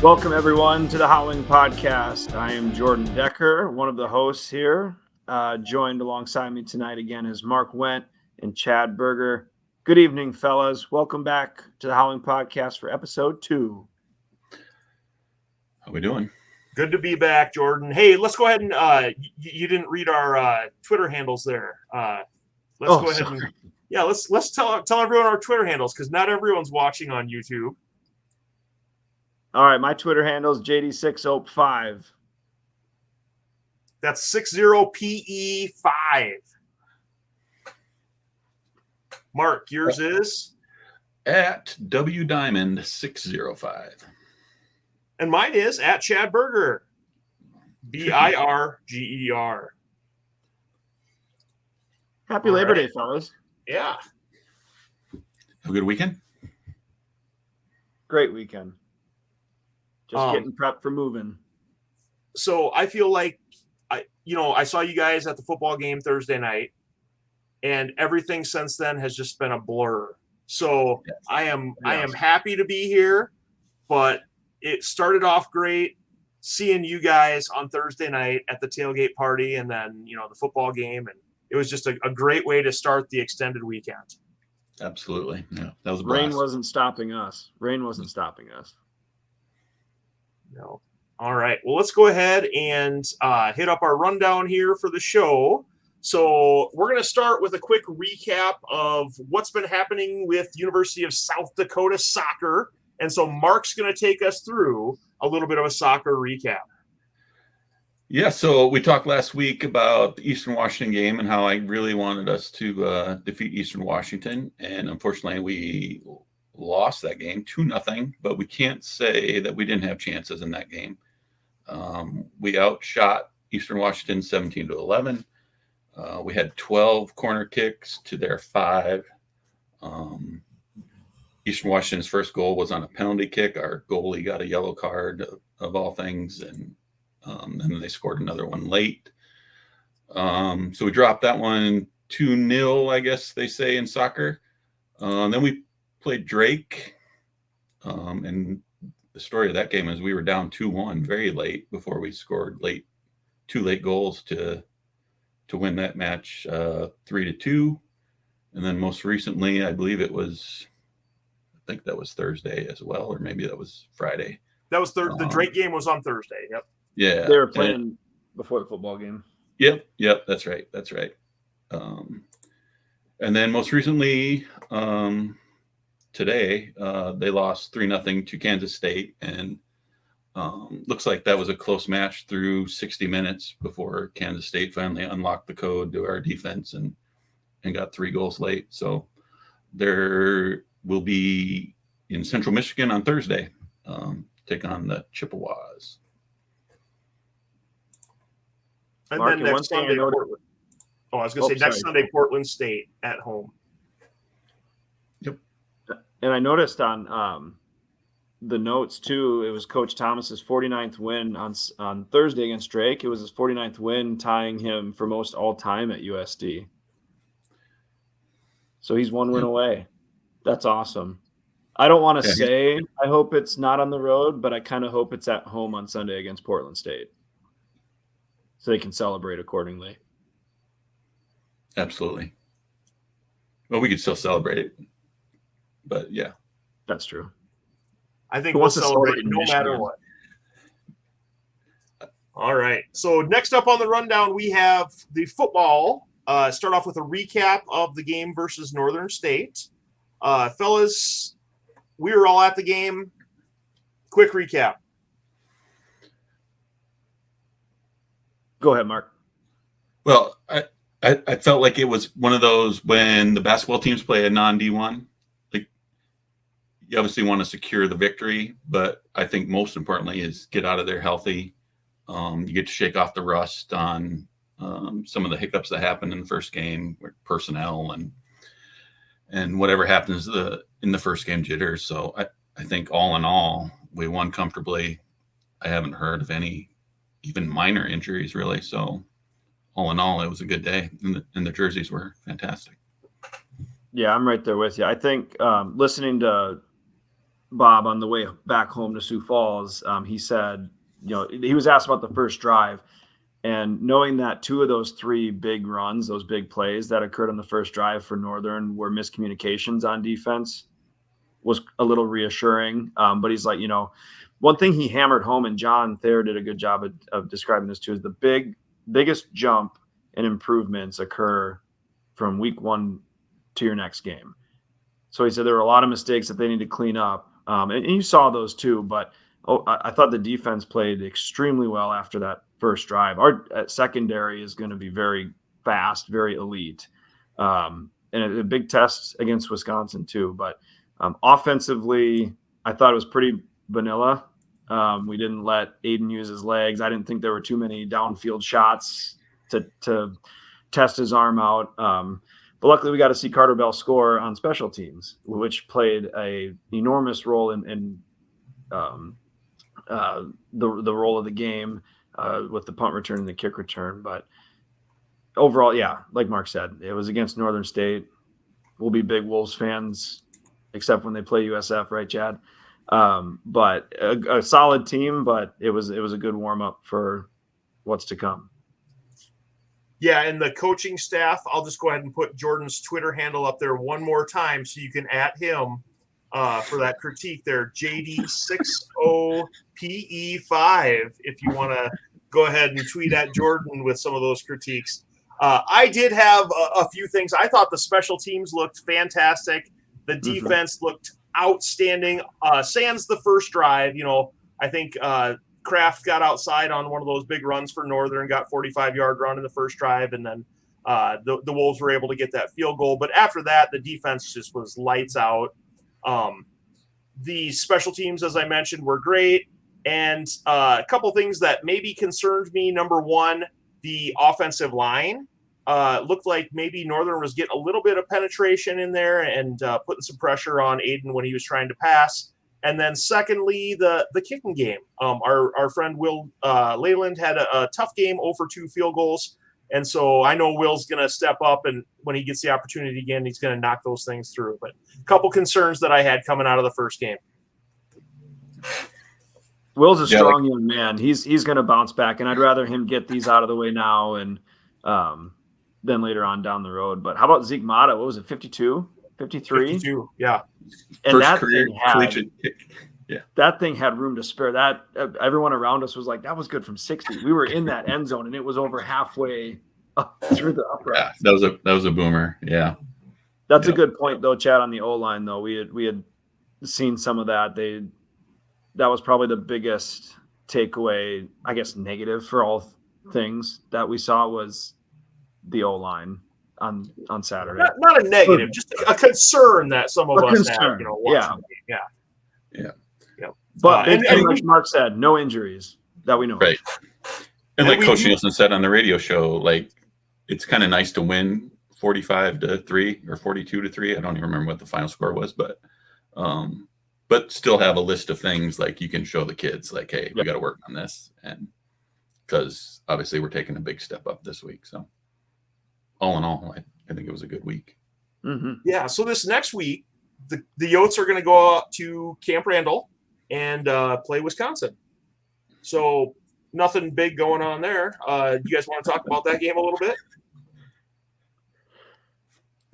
Welcome, everyone, to the Howling podcast. I am Jordan Decker, one of the hosts here. Joined alongside me tonight again is Mark Wendt and Chad Berger. Good evening, fellas. Welcome back to the Howling podcast for episode 2. How we doing? Good to be back, Jordan. Hey, let's go ahead and you didn't read our Twitter handles there. Let's tell everyone our Twitter handles because not everyone's watching on YouTube. All right, my Twitter handle is JD605. That's 60PE5. Mark, yours is? At WDiamond605. And mine is at Chad Berger. BIRGER. Happy Labor Day, fellas. Yeah. Have a good weekend? Great weekend. Just getting prepped for moving. So I feel like I saw you guys at the football game Thursday night, and everything since then has just been a blur. So yes. I am happy to be here, but it started off great seeing you guys on Thursday night at the tailgate party, and then the football game, and it was just a great way to start the extended weekend. Absolutely, yeah, that was a blast. Rain wasn't stopping us. No. All right. Well, let's go ahead and hit up our rundown here for the show. So we're going to start with a quick recap of what's been happening with University of South Dakota soccer. And so Mark's going to take us through a little bit of a soccer recap. Yeah, so we talked last week about the Eastern Washington game and how I really wanted us to defeat Eastern Washington. And unfortunately, we lost that game 2-0, but we can't say that we didn't have chances in that game. We outshot Eastern Washington 17-11. We had 12 corner kicks to their 5. Eastern Washington's first goal was on a penalty kick. Our goalie got a yellow card of all things, and then they scored another one late. So we dropped that one 2-0, I guess they say in soccer. Then we played Drake, and the story of that game is we were down 2-1 very late before we scored two late goals to win that match 3-2. And then most recently, I believe I think that was Thursday as well, or maybe that was Friday. That was the Drake game was on Thursday. Yep. Yeah, they were playing before the football game. Yep, that's right. And then most recently, today, they lost 3-0 to Kansas State, and looks like that was a close match through 60 minutes before Kansas State finally unlocked the code to our defense and got 3 goals late. So there will be in Central Michigan on Thursday, take on the Chippewas. And Mark, then next Sunday, next Sunday, Portland State at home. Yep. And I noticed on the notes too, it was Coach Thomas's 49th win on Thursday against Drake. It was his 49th win, tying him for most all time at USD. So he's 1 win away. That's awesome. I don't want to say I hope it's not on the road, but I kind of hope it's at home on Sunday against Portland State, so they can celebrate accordingly. Absolutely. Well, we could still celebrate it, but yeah. That's true. I think we'll celebrate no matter what. All right. So next up on the rundown, we have the football. Start off with a recap of the game versus Northern State. Fellas, we were all at the game. Quick recap. Go ahead, Mark. Well, I felt like it was one of those when the basketball teams play a non-D1, like you obviously want to secure the victory, but I think most importantly is get out of there healthy. You get to shake off the rust on some of the hiccups that happened in the first game with personnel and whatever happens in the first game jitters. So I think all in all, we won comfortably. I haven't heard of any even minor injuries really. So all in all, it was a good day, and the jerseys were fantastic. Yeah, I'm right there with you. I think listening to Bob on the way back home to Sioux Falls. He said, he was asked about the first drive, and knowing that 2 of those 3 big runs, those big plays that occurred on the first drive for Northern were miscommunications on defense was a little reassuring. But he's like, one thing he hammered home, and John Thayer did a good job of describing this too, is the biggest jump and improvements occur from week 1 to your next game. So he said there were a lot of mistakes that they need to clean up. And you saw those too, but I thought the defense played extremely well after that first drive. Our secondary is going to be very fast, very elite, and a big test against Wisconsin too. But offensively, I thought it was pretty vanilla. We didn't let Aiden use his legs. I didn't think there were too many downfield shots to test his arm out. But luckily, we got to see Carter Bell score on special teams, which played a enormous role in the role of the game with the punt return and the kick return. But overall, yeah, like Mark said, it was against Northern State. We'll be big Wolves fans, except when they play USF, right, Chad? But a solid team, but it was a good warm up for what's to come. Yeah, and the coaching staff, I'll just go ahead and put Jordan's Twitter handle up there one more time so you can @ him for that critique there, JD60PE5, if you want to go ahead and tweet at Jordan with some of those critiques. I did have a few things. I thought the special teams looked fantastic. The defense looked outstanding. Sans the first drive, I think Kraft got outside on one of those big runs for Northern, got 45-yard run in the first drive, and then the Wolves were able to get that field goal. But after that, the defense just was lights out. The special teams, as I mentioned, were great. And a couple things that maybe concerned me. Number one, the offensive line. Looked like maybe Northern was getting a little bit of penetration in there and putting some pressure on Aiden when he was trying to pass. And then secondly, the kicking game. Our friend Will Leyland had a tough game, 0 for 2 field goals. And so I know Will's going to step up, and when he gets the opportunity again, he's going to knock those things through. But a couple concerns that I had coming out of the first game. Will's a strong young man. He's going to bounce back, and I'd rather him get these out of the way now and then later on down the road. But how about Zeke Mata? What was it, 52, 53? 52, yeah. And first that career collegiate kick. Yeah. That thing had room to spare. That everyone around us was like, that was good from 60. We were in that end zone, and it was over halfway up through the upright. Yeah, that was a boomer. Yeah. That's a good point, though, Chad, on the O-line, though. We had seen some of that. That was probably the biggest takeaway, I guess, negative for all things that we saw was the O-line on Saturday. Not a negative, just a concern that some of us had, watching the game. Yeah. But like Mark said, no injuries that we know. Right. And like Coach Nielsen said on the radio show, like it's kind of nice to win 45-3 or 42-3. I don't even remember what the final score was, but still have a list of things like you can show the kids, like, hey, we got to work on this, and because obviously we're taking a big step up this week. So all in all, I think it was a good week. Mm-hmm. Yeah. So this next week, the Yotes are going to go out to Camp Randall and play Wisconsin. So nothing big going on there. You guys want to talk about that game a little bit?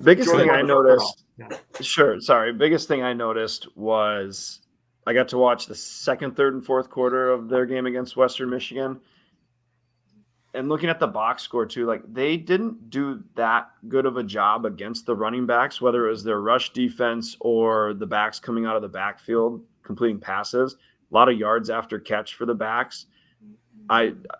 Biggest thing I noticed. Sure. Sorry. Biggest thing I noticed was I got to watch the second, third, and fourth quarter of their game against Western Michigan. And looking at the box score too, like they didn't do that good of a job against the running backs, whether it was their rush defense or the backs coming out of the backfield, completing passes. A lot of yards after catch for the backs.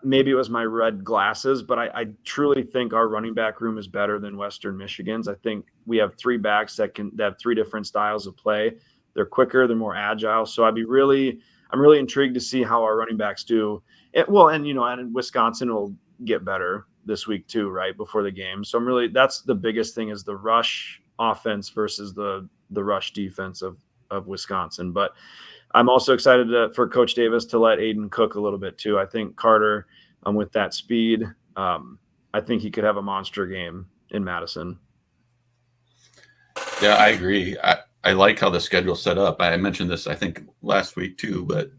Maybe it was my red glasses, but I truly think our running back room is better than Western Michigan's. I think we have 3 backs that have 3 different styles of play. They're quicker, they're more agile. So I'm really intrigued to see how our running backs do. And Wisconsin will get better this week too, right before the game. So that's the biggest thing is the rush offense versus the rush defense of Wisconsin. But I'm also excited for Coach Davis to let Aiden cook a little bit too. I think Carter, with that speed, I think he could have a monster game in Madison. Yeah, I agree. I I like how the schedule's set up. I mentioned this, I think, last week too, but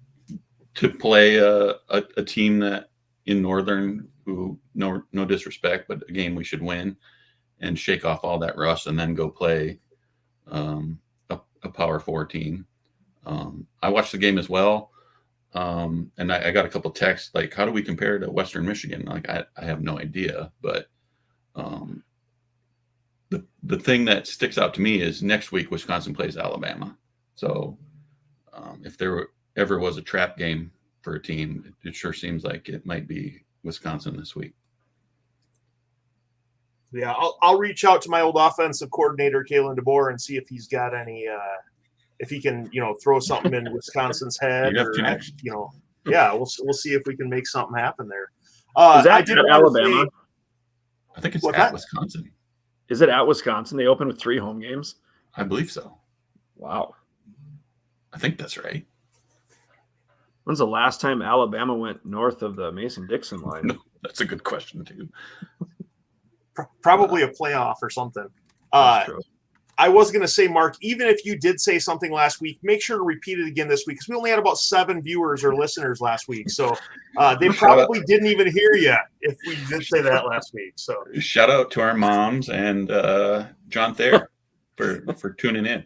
to play a team that in Northern, who no disrespect, but a game we should win and shake off all that rust and then go play a Power 4 team. I watched the game as well. And I got a couple texts like, how do we compare to Western Michigan? Like, I have no idea, but the thing that sticks out to me is next week Wisconsin plays Alabama. So if there ever was a trap game for a team, it sure seems like it might be Wisconsin this week. Yeah, I'll reach out to my old offensive coordinator, Kalen DeBoer, and see if he's got any, if he can, throw something in Wisconsin's head, or yeah, we'll see if we can make something happen there. Is that Alabama? I think it's at Wisconsin. Is it at Wisconsin? They open with 3 home games? I believe so. Wow. I think that's right. When's the last time Alabama went north of the Mason-Dixon line? No, that's a good question, too. Probably a playoff or something. I was going to say, Mark, even if you did say something last week, make sure to repeat it again this week, because we only had about 7 viewers or listeners last week. So they probably didn't even hear you if we did say that last week. So shout out to our moms and John Thayer for tuning in.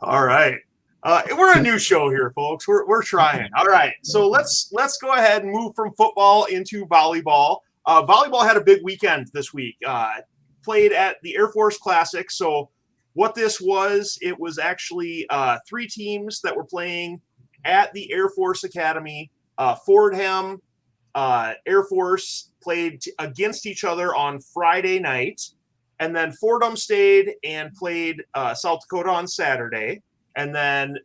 All right. We're a new show here, folks. We're trying. All right. So let's go ahead and move from football into volleyball. Volleyball had a big weekend this week. Played at the Air Force Classic. So what this was, it was actually 3 teams that were playing at the Air Force Academy. Fordham, Air Force played against each other on Friday night. And then Fordham stayed and played South Dakota on Saturday. And then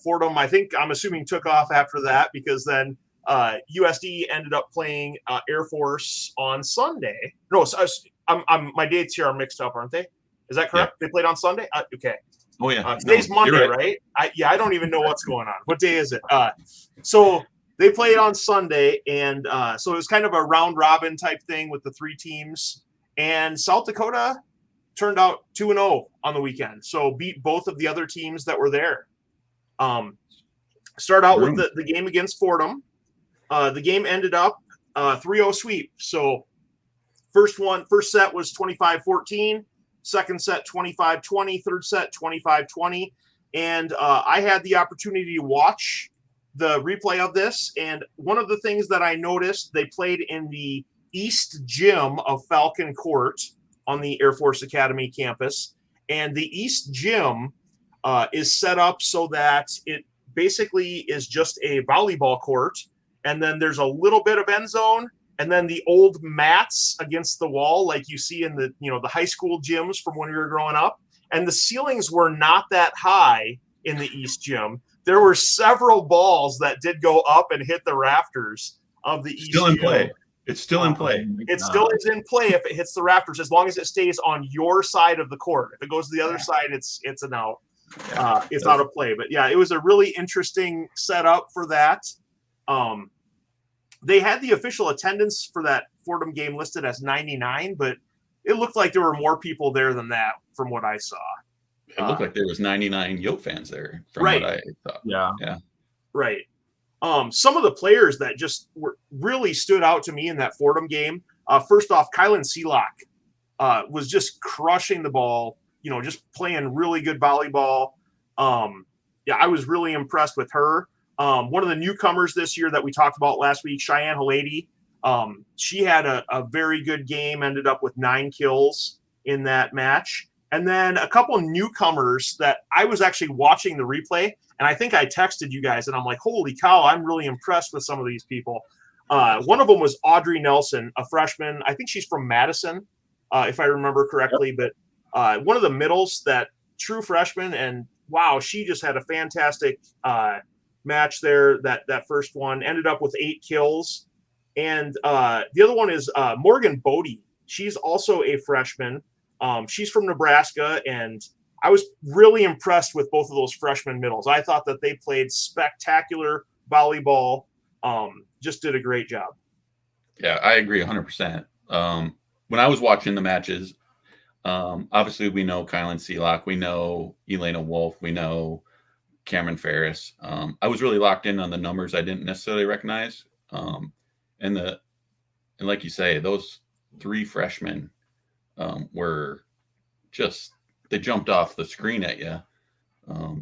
Fordham, I'm assuming, took off after that, because then USD ended up playing Air Force on Sunday. No, my dates here are mixed up, aren't they? Is that correct? Yeah. They played on Sunday? Okay. Oh, yeah. Today's Monday, right? I don't even know what's going on. What day is it? So they played on Sunday, and so it was kind of a round-robin type thing with the 3 teams. And South Dakota turned out 2-0 on the weekend, so beat both of the other teams that were there. Start out with the game against Fordham. The game ended up 3-0 sweep. So first set was 25-14, second set 25-20, third set 25-20. And I had the opportunity to watch the replay of this. And one of the things that I noticed, they played in the East Gym of Falcon Court on the Air Force Academy campus. And the East Gym is set up so that it basically is just a volleyball court. And then there's a little bit of end zone, and then the old mats against the wall, like you see in the high school gyms from when we were growing up. And the ceilings were not that high in the East Gym. There were several balls that did go up and hit the rafters of the East Still in Gym. play. It's still in play. It still is in play if it hits the rafters, as long as it stays on your side of the court. If it goes to the other side, it's an out. It's out of play. But yeah, it was a really interesting setup for that. They had the official attendance for that Fordham game listed as 99, but it looked like there were more people there than that from what I saw. It looked like there was 99 Yoke fans there from what I thought. Yeah. Right. Some of the players that just really stood out to me in that Fordham game. First off, Kylan Seelock was just crushing the ball, just playing really good volleyball. I was really impressed with her. One of the newcomers this year that we talked about last week, Cheyenne Halady, she had a very good game, ended up with 9 kills in that match. And then a couple of newcomers that I was actually watching the replay, and I think I texted you guys, and I'm like, holy cow, I'm really impressed with some of these people. One of them was Audrey Nelson, a freshman. I think she's from Madison, if I remember correctly. Yep. But one of the middles, that true freshman, and wow, she just had a fantastic match there. That first one ended up with 8 kills. And the other one is Morgan Bodie. She's also a freshman. She's from Nebraska, and I was really impressed with both of those freshman middles. I thought that they played spectacular volleyball, just did a great job. Yeah, I agree 100%. When I was watching the matches, Obviously, we know Kylan Seelock. We know Elena Wolf. We know Cameron Ferris. I was really locked in on the numbers I didn't necessarily recognize. And like you say, those 3 freshmen were just, they jumped off the screen at you.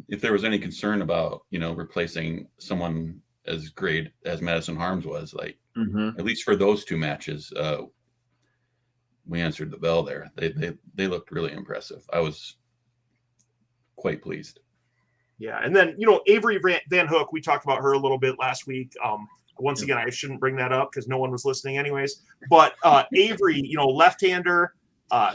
If there was any concern about, replacing someone as great as Madison Harms was, like, at least for those 2 matches, we answered the bell there. They looked really impressive. I was quite pleased. Yeah. And then, Avery Van Hook, we talked about her a little bit last week. Once again, I shouldn't bring that up because no one was listening anyways. But Avery, left-hander,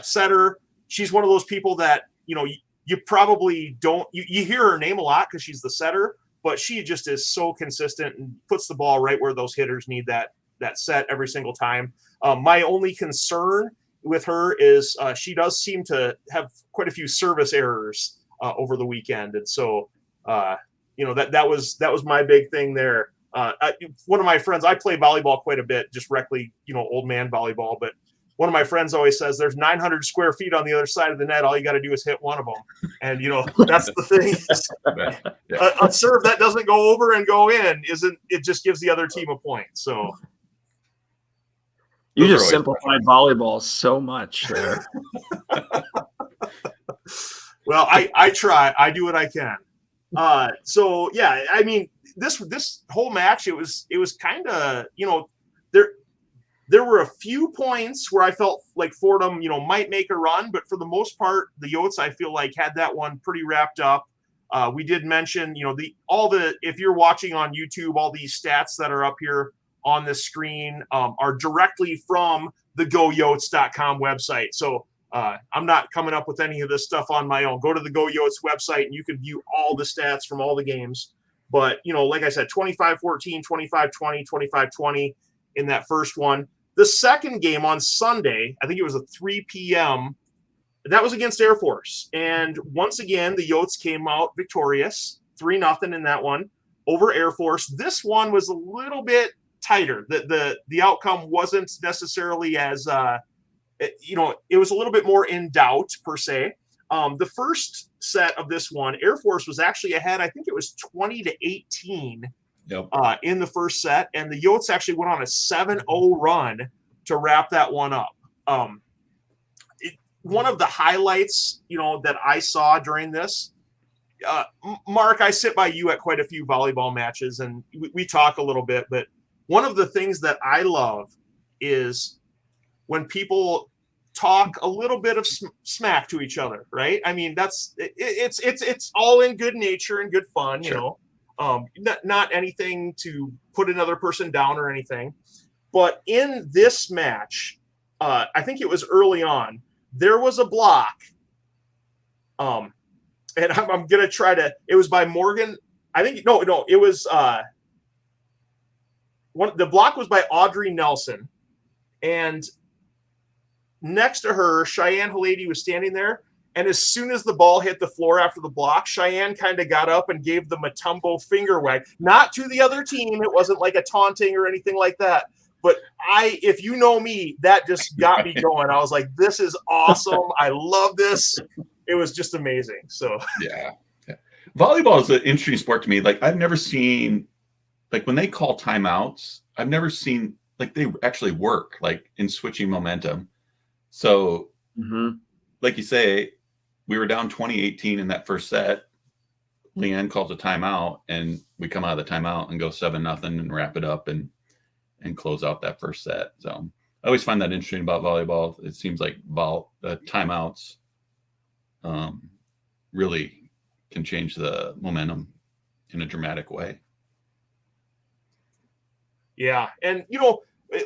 setter, she's one of those people that, you probably don't – you hear her name a lot because she's the setter, but she just is so consistent and puts the ball right where those hitters need that set every single time. My only concern with her is she does seem to have quite a few service errors over the weekend. And so, that was my big thing there. One of my friends, I play volleyball quite a bit, just reckless, old man volleyball, but one of my friends always says there's 900 square feet on the other side of the net. All you got to do is hit one of them. And, that's the thing. A serve that doesn't go over and go in it just gives the other team a point. So you just simplified volleyball so much there. Well, I try. I do what I can. So yeah, I mean, this whole match, it was kind of, there were a few points where I felt like Fordham, might make a run, but for the most part, the Yotes, I feel like, had that one pretty wrapped up. We did mention, if you're watching on YouTube, all these stats that are up here on the screen are directly from the GoYotes.com website. So I'm not coming up with any of this stuff on my own. Go to the Go Yotes website and you can view all the stats from all the games. But, like I said, 25-14, 25-20, 25-20 in that first one. The second game on Sunday, I think it was a 3 p.m., that was against Air Force. And once again, the Yotes came out victorious, 3-0 in that one over Air Force. This one was a little bit tighter. The outcome wasn't necessarily as it was a little bit more in doubt per se. The first set of this one, Air Force was actually ahead. I think it was 20-18 in the first set, and the Yotes actually went on a 7-0 run to wrap that one up. One of the highlights, that I saw during this, Mark, I sit by you at quite a few volleyball matches, and we talk a little bit, but one of the things that I love is when people talk a little bit of smack to each other, right? I mean, it's all in good nature and good fun, sure. Not anything to put another person down or anything. But in this match, I think it was early on, there was a block. And I'm going to try to, it was by Morgan. I think, no, it was, the block was by Audrey Nelson. And next to her, Cheyenne Halady was standing there. And as soon as the ball hit the floor after the block, Cheyenne kind of got up and gave the Matumbo finger wag. Not to the other team. It wasn't like a taunting or anything like that. But if you know me, that just got me going. I was like, this is awesome. I love this. It was just amazing. So yeah. Volleyball is an interesting sport to me. Like, I've never seen, like, when they call timeouts, I've never seen, like, they actually work, like, in switching momentum. So, like you say, we were down 20-18 in that first set. Leanne calls a timeout, and we come out of the timeout and go 7-0 and wrap it up and close out that first set. So I always find that interesting about volleyball. It seems like timeouts really can change the momentum in a dramatic way. Yeah. And,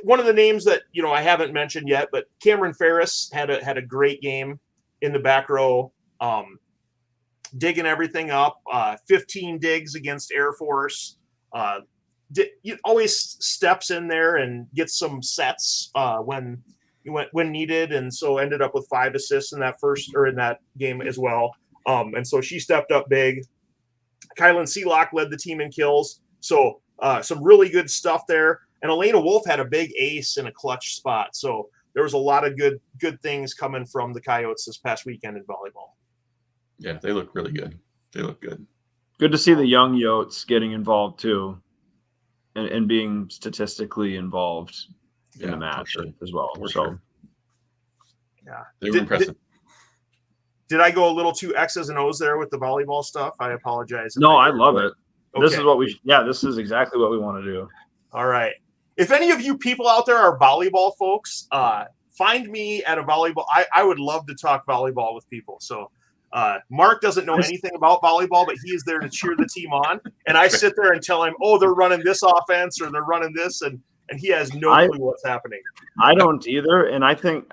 one of the names that, I haven't mentioned yet, but Cameron Ferris had a great game in the back row, digging everything up, 15 digs against Air Force. Always steps in there and gets some sets when needed, and so ended up with 5 assists in that game as well. And so she stepped up big. Kylan Seelock led the team in kills, so some really good stuff there. And Elena Wolf had a big ace in a clutch spot. So there was a lot of good things coming from the Coyotes this past weekend in volleyball. Yeah, they look really good. They look good. Good to see the young Yotes getting involved too, and being statistically involved in the match sure. as well. For so, sure. Yeah, they were impressive. Did I go a little too X's and O's there with the volleyball stuff? I apologize. No, I love it. Okay. This is what this is exactly what we want to do. All right. If any of you people out there are volleyball folks, find me at a volleyball. I would love to talk volleyball with people. So Mark doesn't know anything about volleyball, but he is there to cheer the team on. And I sit there and tell him, oh, they're running this offense or they're running this. And he has no clue what's happening. I don't either. And I think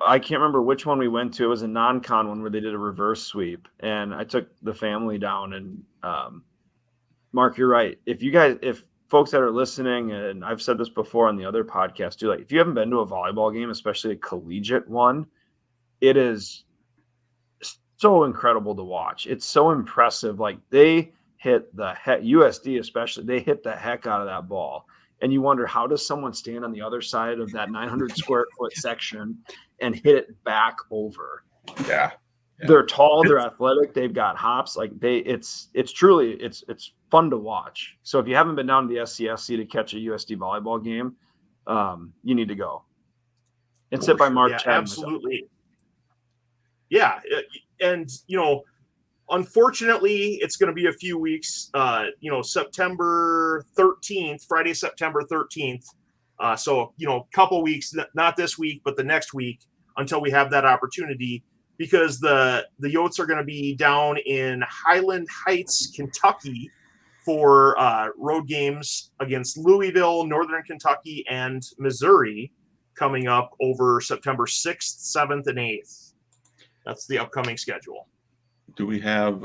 I can't remember which one we went to. It was a non-con one where they did a reverse sweep. And I took the family down. And Mark, you're right. If folks that are listening, and I've said this before on the other podcast too, like if you haven't been to a volleyball game, especially a collegiate one, it is so incredible to watch. It's so impressive. Like they hit the heck, USD especially, they hit the heck out of that ball. And you wonder, how does someone stand on the other side of that 900 square foot section and hit it back over? Yeah. They're tall, they're athletic, they've got hops. Like it's truly fun to watch. So if you haven't been down to the SCSC to catch a USD volleyball game, you need to go and sit by Mark. Yeah, absolutely. Yeah. And, unfortunately, it's going to be a few weeks, September 13th, Friday, September 13th. So, a couple weeks, not this week, but the next week until we have that opportunity, because the Yotes are going to be down in Highland Heights, Kentucky for road games against Louisville, Northern Kentucky, and Missouri coming up over September 6th, 7th, and 8th. That's the upcoming schedule. Do we have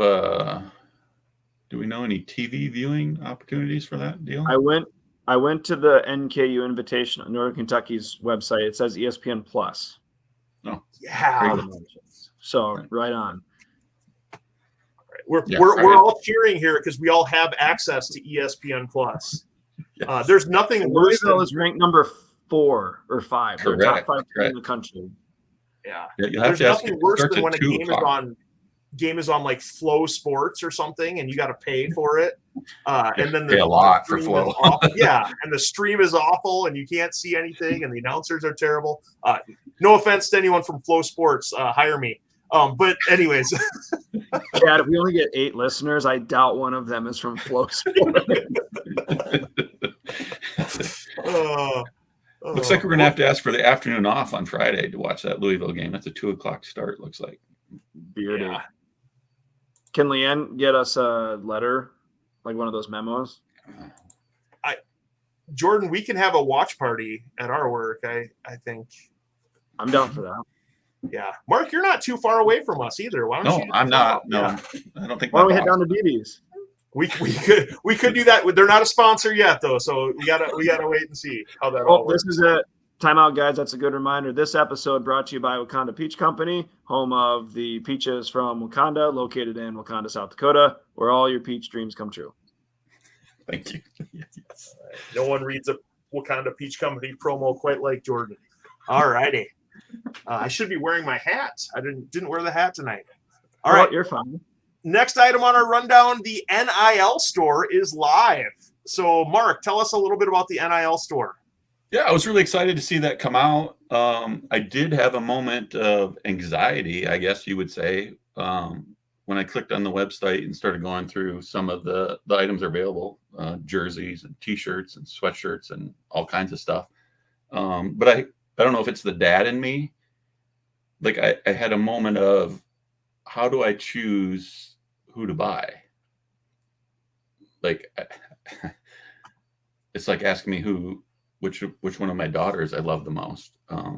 do we know any TV viewing opportunities for that deal? I went to the NKU invitation on Northern Kentucky's website. It says ESPN Plus. Oh, yeah. So right on. We're all cheering here because we all have access to ESPN Plus. Yes. There's nothing worse than is ranked number 4 or 5. Correct. They're top 5 in the country. Yeah. There's nothing worse than when a game is on like Flow Sports or something, and you got to pay for it. And then pay a lot for Flow. Yeah, and the stream is awful, and you can't see anything, and the announcers are terrible. No offense to anyone from Flow Sports, hire me. But anyways, Chad, if we only get 8 listeners, I doubt one of them is from Flow Sports. Looks like we're gonna have to ask for the afternoon off on Friday to watch that Louisville game. That's a 2:00 start. Looks like. Beardy. Yeah. Can Leanne get us a letter, like one of those memos? Jordan, we can have a watch party at our work. I think. I'm down for that. Yeah, Mark, you're not too far away from us either. Why don't you? No, I'm not. No, yeah. I don't think. Why don't we head down to BB's? We could do that. They're not a sponsor yet, though, so we gotta wait and see how that all works. This is it. Timeout, guys. That's a good reminder. This episode brought to you by Wakanda Peach Company, home of the peaches from Wakanda, located in Wakanda, South Dakota, where all your peach dreams come true. Thank you. Yes. No one reads a Wakanda Peach Company promo quite like Jordan. All righty. I should be wearing my hat. I didn't wear the hat tonight. All right, you're fine. Next item on our rundown, the NIL store is live. So, Mark, tell us a little bit about the NIL store. Yeah, I was really excited to see that come out. I did have a moment of anxiety, I guess you would say, when I clicked on the website and started going through some of the items available, jerseys and T-shirts and sweatshirts and all kinds of stuff. But I don't know if it's the dad in me. Like I had a moment of, how do I choose who to buy? Like, it's like asking me which one of my daughters I love the most. I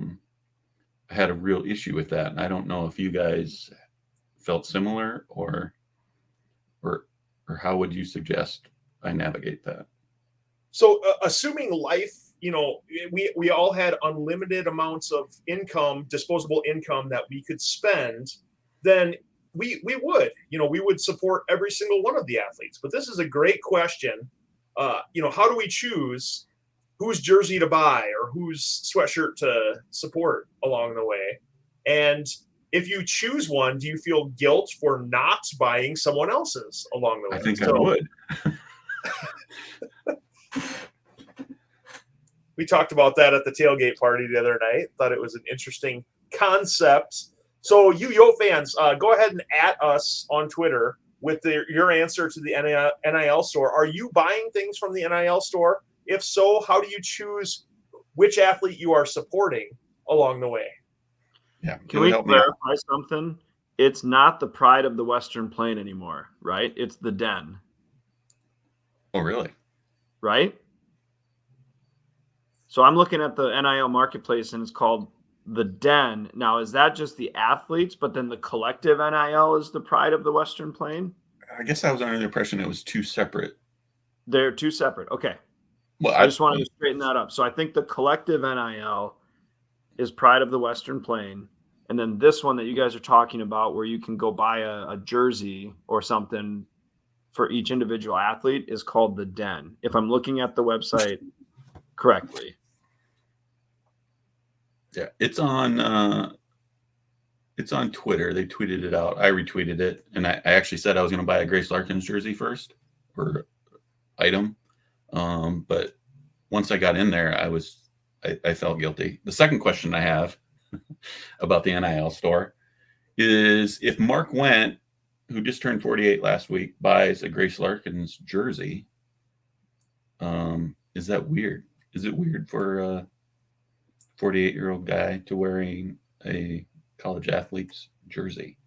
had a real issue with that, and I don't know if you guys felt similar or how would you suggest I navigate that? So, assuming life, we all had unlimited amounts of income, disposable income that we could spend, then we would support every single one of the athletes. But this is a great question. How do we choose whose jersey to buy or whose sweatshirt to support along the way. And if you choose one, do you feel guilt for not buying someone else's along the way? I think I would. We talked about that at the tailgate party the other night. Thought it was an interesting concept. So you Yo fans, go ahead and at us on Twitter with your answer to the NIL store. Are you buying things from the NIL store? If so, how do you choose which athlete you are supporting along the way? Yeah. Can we clarify something? It's not the Pride of the Western Plain anymore, right? It's the Den. Oh, really? Right? So I'm looking at the NIL marketplace and it's called the Den. Now, is that just the athletes, but then the collective NIL is the Pride of the Western Plain? I guess I was under the impression it was two separate. They're two separate. Okay. Well, I just wanted to straighten that up. So I think the collective NIL is Pride of the Western Plain. And then this one that you guys are talking about where you can go buy a jersey or something for each individual athlete is called the Den, if I'm looking at the website correctly. Yeah, it's on Twitter. They tweeted it out. I retweeted it, and I actually said I was going to buy a Grace Larkins jersey first or item. But once I got in there, I felt guilty. The second question I have about the NIL store is if Mark Wendt, who just turned 48 last week, buys a Grace Larkins jersey, is that weird? Is it weird for a 48-year-old guy to wearing a college athlete's jersey?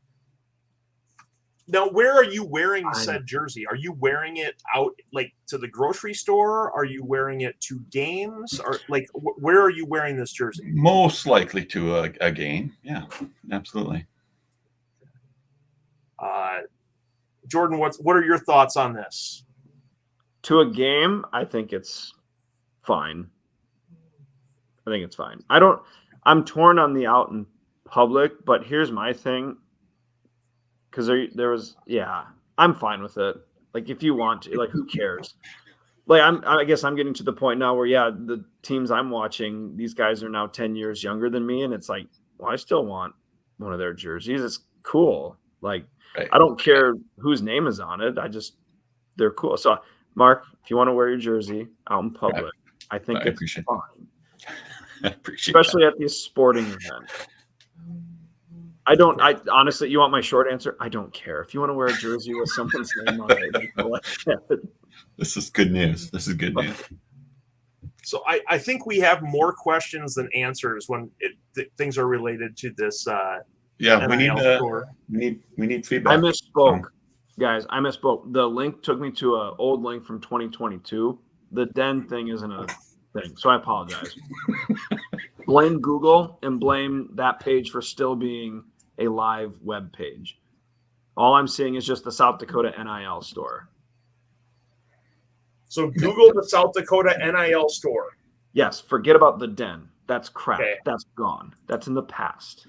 Now, where are you wearing said jersey? Are you wearing it out like to the grocery store? Are you wearing it to games? Or like where are you wearing this jersey? Most likely to a game. Yeah, absolutely. Jordan, what are your thoughts on this? To a game, I think it's fine. I'm torn on the out in public, but here's my thing. Because I'm fine with it. Like, if you want to, like, who cares? Like, I guess I'm getting to the point now where, the teams I'm watching, these guys are now 10 years younger than me, and it's like, well, I still want one of their jerseys. It's cool. Like, right. I don't care whose name is on it. They're cool. So, Mark, if you want to wear your jersey out in public, I think it's fine. I appreciate especially at these sporting events. I honestly, you want my short answer? I don't care. If you want to wear a jersey with someone's name on it, This is good news. So I think we have more questions than answers when things are related to this. We need feedback. I misspoke, guys. I misspoke. The link took me to an old link from 2022. The Den thing isn't a thing, so I apologize. Blame Google and blame that page for still being a live web page. All I'm seeing is just the South Dakota NIL store. So Google the South Dakota NIL store. Yes, forget about the Den. That's crap. Okay. That's gone. That's in the past.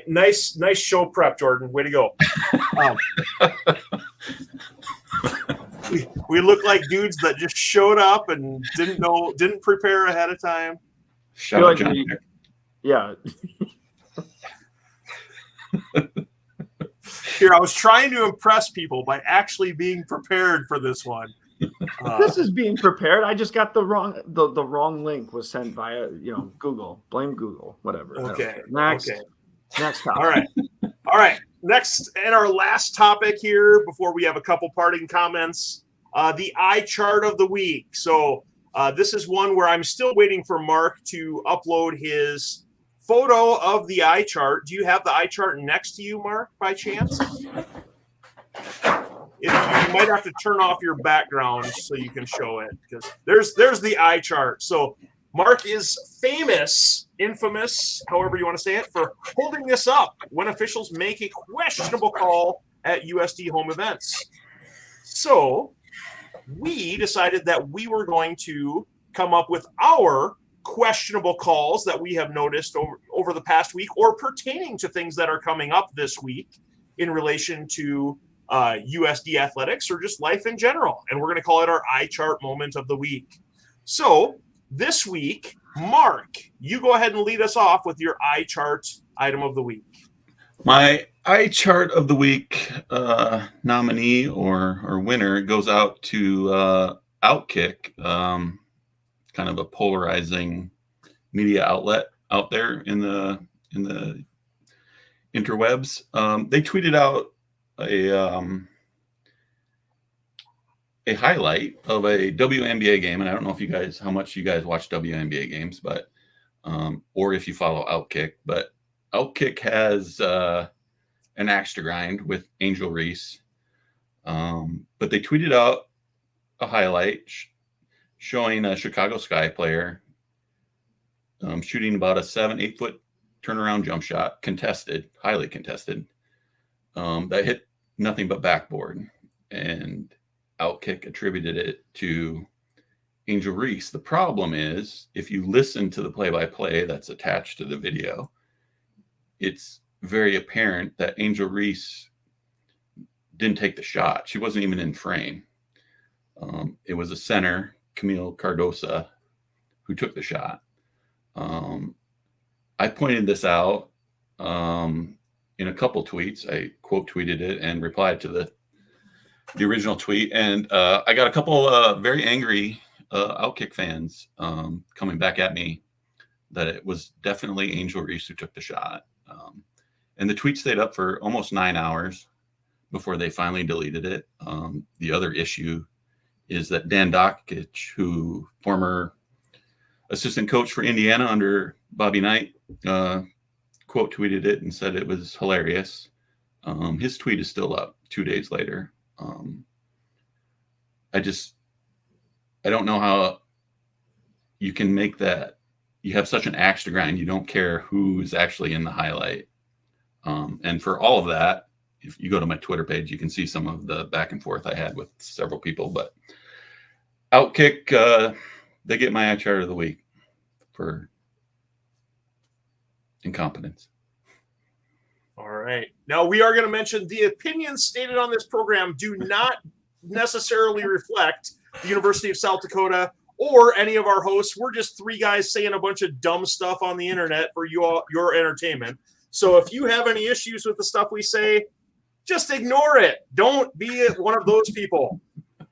Nice show prep, Jordan. Way to go. We look like dudes that just showed up and didn't prepare ahead of time. Yeah. Here, I was trying to impress people by actually being prepared for this one. This is being prepared. I just got the wrong link was sent via Google. Blame Google. Whatever. Okay. Next topic. All right. Next and our last topic here before we have a couple parting comments. The eye chart of the week. So this is one where I'm still waiting for Mark to upload his photo of the eye chart. Do you have the eye chart next to you, Mark, by chance? You might have to turn off your background so you can show it, because there's the eye chart. So Mark is infamous, however you want to say it, for holding this up when officials make a questionable call at USD home events. So we decided that we were going to come up with our questionable calls that we have noticed over the past week, or pertaining to things that are coming up this week in relation to USD athletics or just life in general. And we're going to call it our eye chart moment of the week. So this week, Mark, you go ahead and lead us off with your eye chart item of the week. My eye chart of the week nominee or winner goes out to Outkick, kind of a polarizing media outlet out there in the interwebs. They tweeted out a highlight of a WNBA game, and I don't know if how much you guys watch WNBA games, but or if you follow Outkick, but Outkick has an axe to grind with Angel Reese, but they tweeted out a highlight showing a Chicago Sky player shooting about a 7-8 foot turnaround jump shot, highly contested, that hit nothing but backboard, and Outkick attributed it to Angel Reese. The problem is, if you listen to the play-by-play that's attached to the video, it's very apparent that Angel Reese didn't take the shot. She wasn't even in frame. It was a center, Camille Cardosa, who took the shot. I pointed this out in a couple tweets. I quote tweeted it and replied to the original tweet, and I got a couple very angry Outkick fans coming back at me that it was definitely Angel Reese who took the shot. And the tweet stayed up for almost 9 hours before they finally deleted it. The other issue is that Dan Dockich, who former assistant coach for Indiana under Bobby Knight, quote tweeted it and said it was hilarious. His tweet is still up 2 days later. I don't know how you can make that. You have such an axe to grind. You don't care who's actually in the highlight. And for all of that, if you go to my Twitter page, you can see some of the back and forth I had with several people. But Outkick, they get my eye chart of the week for incompetence. All right. Now we are going to mention the opinions stated on this program do not necessarily reflect the University of South Dakota or any of our hosts. We're just three guys saying a bunch of dumb stuff on the internet for your entertainment. So if you have any issues with the stuff we say, just ignore it. Don't be one of those people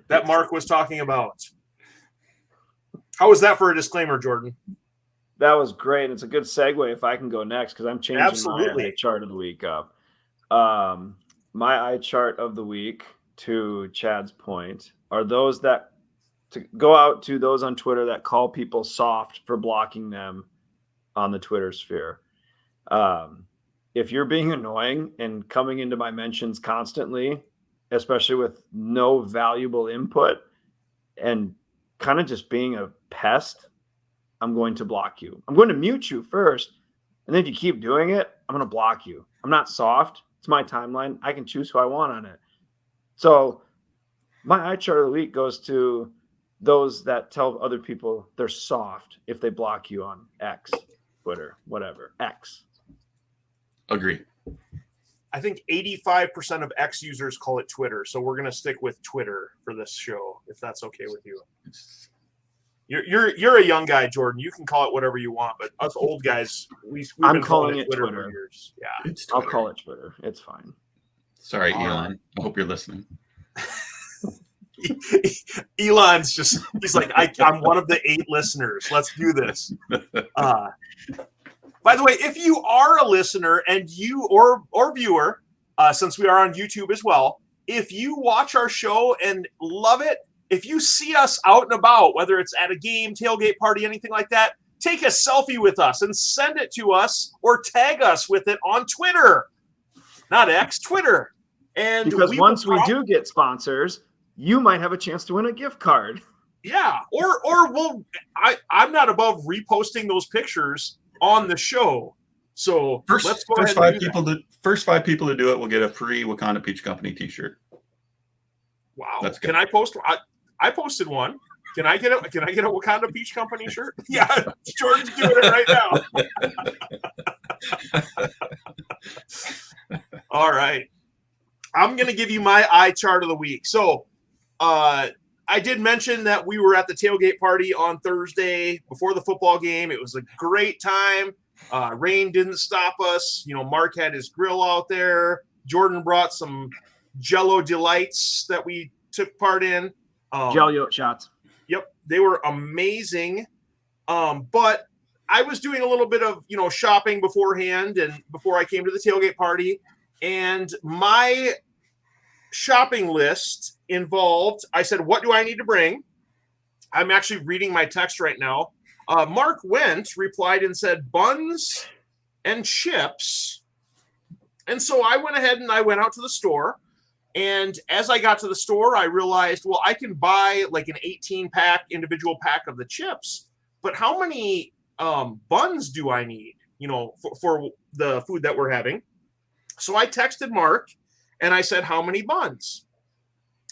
that Mark was talking about. How was that for a disclaimer, Jordan? That was great. It's a good segue if I can go next, because I'm changing Absolutely. my eye chart of the week up. My eye chart of the week, to Chad's point, are those that to go out to those on Twitter that call people soft for blocking them on the Twitter sphere. If you're being annoying and coming into my mentions constantly, especially with no valuable input and kind of just being a pest, I'm going to block you. I'm going to mute you first. And then if you keep doing it, I'm going to block you. I'm not soft. It's my timeline. I can choose who I want on it. So my eye chart of the week goes to those that tell other people they're soft if they block you on X, Twitter, whatever, X. Agree. I think 85% of X users call it Twitter. So we're going to stick with Twitter for this show, if that's okay with you. You're a young guy, Jordan. You can call it whatever you want, but us old guys, we've I'm been calling it Twitter Twitter for years. Yeah, It's Twitter. I'll call it Twitter. It's fine. Sorry, Elon. I hope you're listening. Elon's he's like, I'm one of the 8 listeners. Let's do this. By the way, if you are a listener and you or viewer, since we are on YouTube as well, if you watch our show and love it, if you see us out and about, whether it's at a game, tailgate party, anything like that, take a selfie with us and send it to us or tag us with it on Twitter. Not X, Twitter. And because once we do get sponsors, you might have a chance to win a gift card. Yeah, or I'm not above reposting those pictures on the show. So let's go ahead and do that. First 5 people to do it will get a free Wakanda Peach Company t-shirt. Wow. That's good. Can I post? I posted one. Can I get a Wakanda Peach Company shirt? Yeah, Jordan's doing it right now. All right. I'm going to give you my eye chart of the week. So I did mention that we were at the tailgate party on Thursday before the football game. It was a great time. Rain didn't stop us. Mark had his grill out there. Jordan brought some Jello delights that we took part in. Jello shots. Yep, they were amazing. But I was doing a little bit of shopping beforehand and before I came to the tailgate party, and my shopping list involved, I said, what do I need to bring? I'm actually reading my text right now. Mark Wendt replied and said buns and chips. And so I went ahead and I went out to the store. And as I got to the store, I realized, well, I can buy like an 18-pack individual pack of the chips. But how many buns do I need, for the food that we're having? So I texted Mark and I said, how many buns?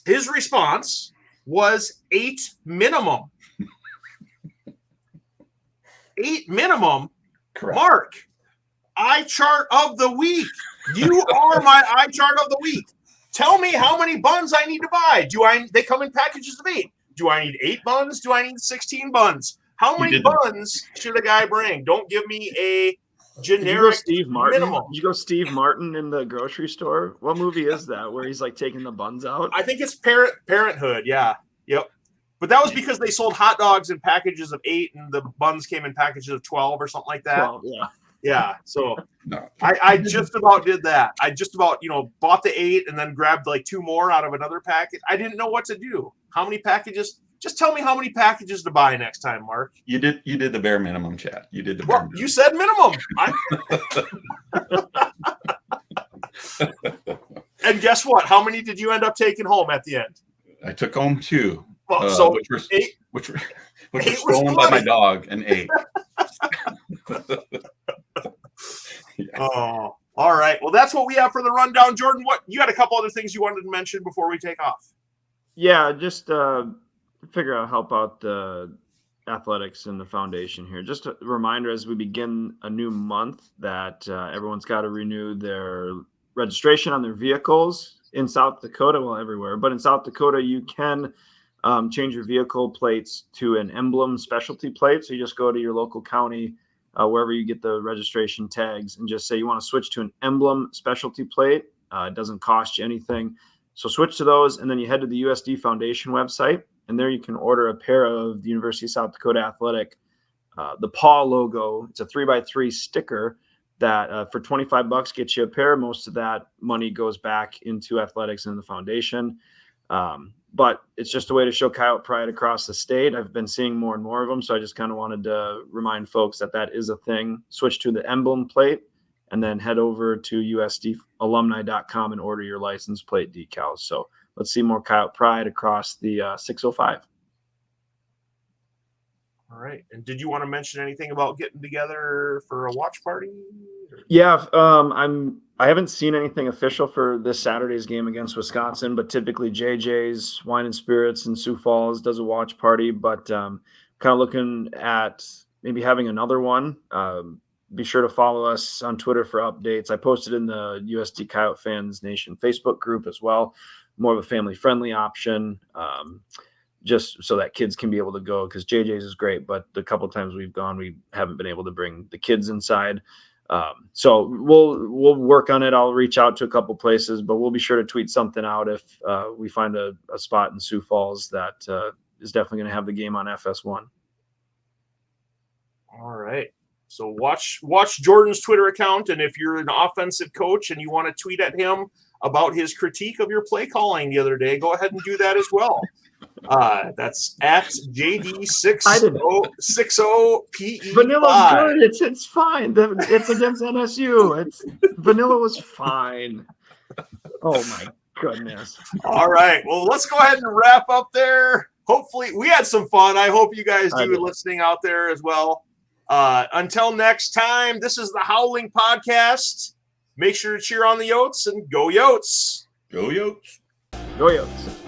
His response was 8 minimum. 8 minimum. Correct. Mark, eye chart of the week. You are my eye chart of the week. Tell me how many buns I need to buy. They come in packages of 8. Do I need 8 buns? Do I need 16 buns? How many buns should a guy bring? Don't give me a generic Steve Martin? minimum. Did you go Steve Martin in the grocery store? What movie is that where he's like taking the buns out? I think it's Parenthood. Yeah. Yep. But that was because they sold hot dogs in packages of 8 and the buns came in packages of 12 or something like that. 12, yeah. Yeah. So No. I just about did that. I just about, bought the 8 and then grabbed like 2 more out of another package. I didn't know what to do. How many packages? Just tell me how many packages to buy next time, Mark. You did the bare minimum, Chad. You did the bare minimum. You said minimum. And guess what? How many did you end up taking home at the end? I took home 2. Well, which were 8. which were Eight stolen by my dog, and 8. Yes. Oh, all right. Well, that's what we have for the rundown. Jordan, what you had a couple other things you wanted to mention before we take off? Yeah, just figure out help out the athletics and the foundation here. Just a reminder as we begin a new month that everyone's got to renew their registration on their vehicles in South Dakota, well, everywhere, but in South Dakota, you can change your vehicle plates to an emblem specialty plate. So you just go to your local county, wherever you get the registration tags, and just say you want to switch to an emblem specialty plate. It doesn't cost you anything. So switch to those, and then you head to the USD Foundation website, and there you can order a pair of the University of South Dakota Athletic, the paw logo. It's a 3x3 sticker that for $25 gets you a pair. Most of that money goes back into athletics and the foundation. But it's just a way to show Coyote pride across the state. I've been seeing more and more of them, so I just kind of wanted to remind folks that that is a thing. Switch to the emblem plate, and then head over to usdalumni.com and order your license plate decals. So let's see more Coyote pride across the 605. All right. And did you want to mention anything about getting together for a watch party? Yeah, I haven't seen anything official for this Saturday's game against Wisconsin, but typically JJ's Wine and Spirits in Sioux Falls does a watch party, but kind of looking at maybe having another one. Be sure to follow us on Twitter for updates. I posted in the USD Coyote Fans Nation Facebook group as well, more of a family-friendly option, just so that kids can be able to go, because JJ's is great, but the couple times we've gone, we haven't been able to bring the kids inside. So we'll work on it. I'll reach out to a couple places, but we'll be sure to tweet something out if we find a spot in Sioux Falls that is definitely going to have the game on FS1. All right. So watch Jordan's Twitter account, and if you're an offensive coach and you want to tweet at him about his critique of your play calling the other day, go ahead and do that as well. That's at JD60PE. Vanilla's good. It's fine. It's against NSU. Vanilla was fine. Oh my goodness. All right. Well, let's go ahead and wrap up there. Hopefully, we had some fun. I hope you guys do listening out there as well. Until next time, this is the Howling Podcast. Make sure to cheer on the Yotes and go Yotes. Go Yotes. Go Yotes.